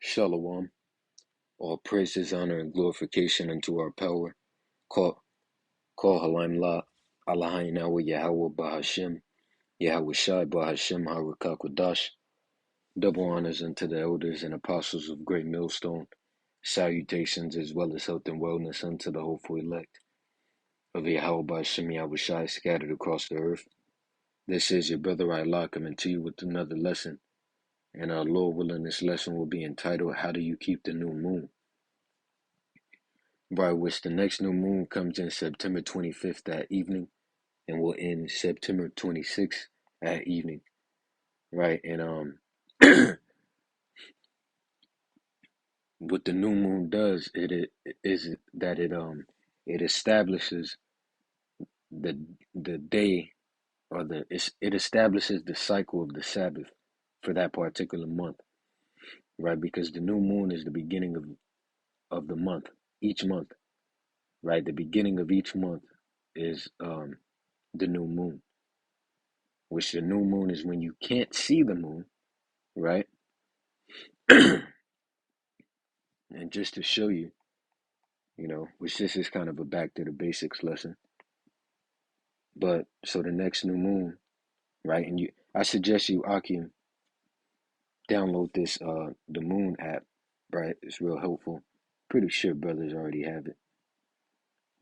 Shalom. All praises, honor, and glorification unto our power. Call Halim La Allahaynawa Yahweh Bahashim, Yahweh Shai Bahashim Harakakwadash. Double honors unto the elders and apostles of Great Millstone. Salutations as well as health and wellness unto the hopeful elect of Yahweh Bahashim Yahweh Shai scattered across the earth. This is your brother Allah coming to you with another lesson. And our Lord willing, this lesson will be entitled, How Do You Keep the New Moon? By which the next new moon comes in September 25th that evening and will end September 26th at evening, right? And what the new moon does is that it establishes the day, or it establishes the cycle of the Sabbath for that particular month, right? Because the new moon is the beginning of the month, each month, right? The beginning of each month is the new moon, which the new moon is when you can't see the moon, right? And just to show you, which this is kind of a back to the basics lesson. But so the next new moon, right? And I suggest you, Akim, download this the Moon app, right? It's real helpful. Pretty sure brothers already have it.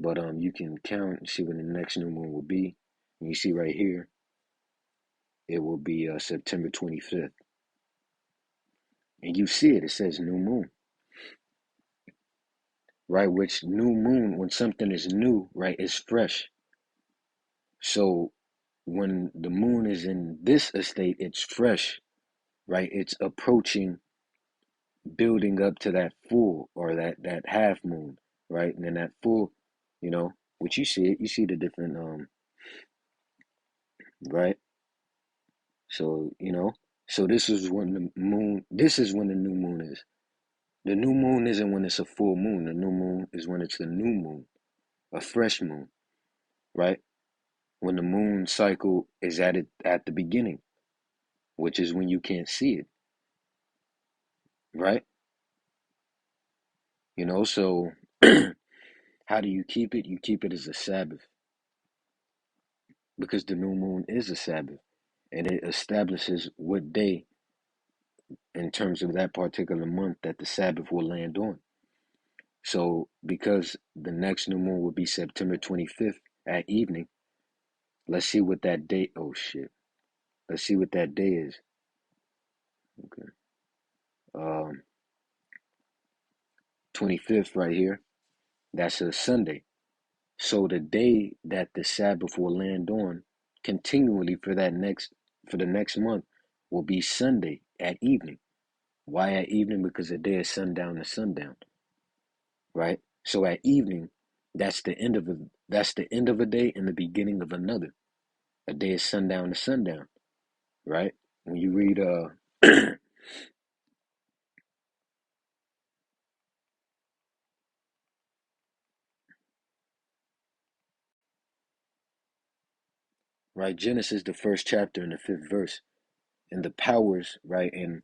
But you can count and see when the next new moon will be. And you see right here, it will be September 25th. And you see it says new moon, right? Which new moon, when something is new, right, is fresh. So when the moon is in this estate, it's fresh, right? It's approaching, building up to that full, or that half moon, right? And then that full, which you see the different right? So, so this is when the new moon is. The new moon isn't when it's a full moon. The new moon is when it's the new moon, a fresh moon, right? When the moon cycle is at the beginning, which is when you can't see it, right? So how do you keep it? You keep it as a Sabbath, because the new moon is a Sabbath, and it establishes what day in terms of that particular month that the Sabbath will land on. So because the next new moon will be September 25th at evening, let's see what that day, oh shit. Let's see what that day is. Okay. 25th right here. That's a Sunday. So the day that the Sabbath will land on continually for the next month will be Sunday at evening. Why at evening? Because the day is sundown to sundown, right? So at evening, that's the end of a day and the beginning of another. A day is sundown to sundown, right? When you read right, Genesis, the first chapter and the fifth verse, and the powers, right, and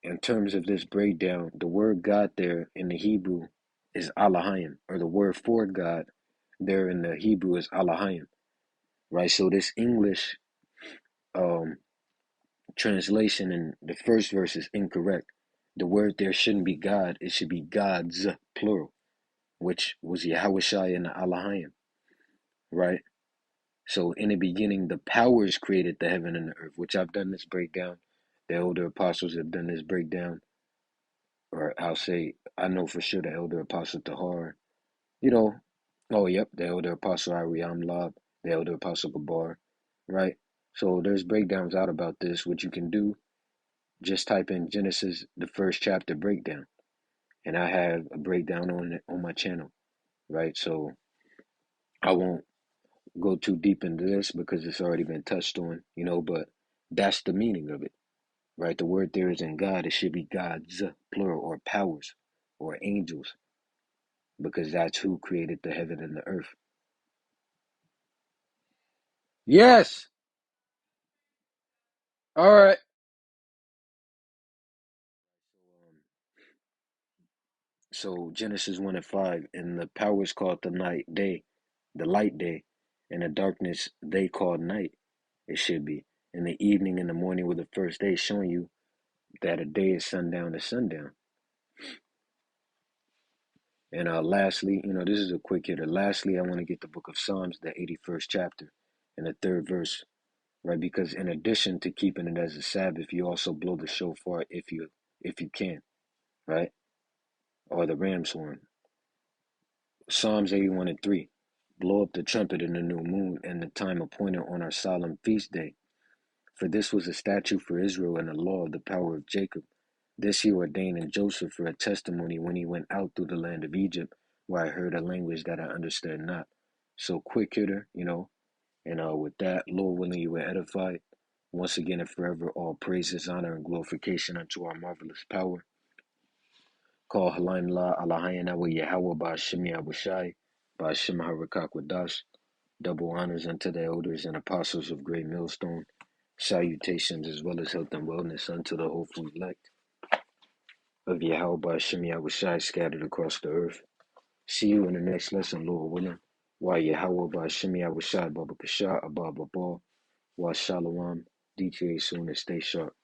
in terms of this breakdown, the word God there in the Hebrew is Elohim, or the word for God there in the Hebrew is Elohim, right? So this English um, translation in the first verse is incorrect. The word there shouldn't be God; it should be gods, plural, which was Yahweh Shai and the Elohim, right? So in the beginning, the powers created the heaven and the earth, which I've done this breakdown. The elder apostles have done this breakdown, or I'll say, I know for sure the elder apostle Tahar, you know, oh, yep, the elder apostle Ariam Lab, the elder apostle Gabar, right? So there's breakdowns out about this, which you can do. Just type in Genesis, the first chapter breakdown, and I have a breakdown on it on my channel, right? So I won't go too deep into this because it's already been touched on, but that's the meaning of it, right? The word there is in God. It should be gods, plural, or powers, or angels, because that's who created the heaven and the earth. Yes. All right. So Genesis 1 and 5, and the powers called the night day, the light day, and the darkness they called night. It should be. And the evening and the morning were the first day, showing you that a day is sundown to sundown. And lastly, this is a quick hitter. Lastly, I want to get the book of Psalms, the 81st chapter, and the 3rd verse, right? Because in addition to keeping it as a Sabbath, you also blow the shofar if you can, right? Or the ram's horn. Psalms 81 and 3. Blow up the trumpet in the new moon and the time appointed on our solemn feast day. For this was a statute for Israel and a law of the power of Jacob. This he ordained in Joseph for a testimony when he went out through the land of Egypt, where I heard a language that I understood not. So quick hitter, and with that, Lord willing, you were edified. Once again and forever, all praises, honor, and glorification unto our marvelous power. Call Halim La Alahayana wa Yahweh Ba'ashim Yahushai, Ba'ashim Harakak. Double honors unto the elders and apostles of Great Millstone. Salutations as well as health and wellness unto the hopeful elect of Yahweh Ba'ashim Yahushai scattered across the earth. See you in the next lesson, Lord willing. Wa Yahweh Ba'ashim Yahushai Baba Kasha Abba Baba. Wa Shalom. DTA soon and stay sharp.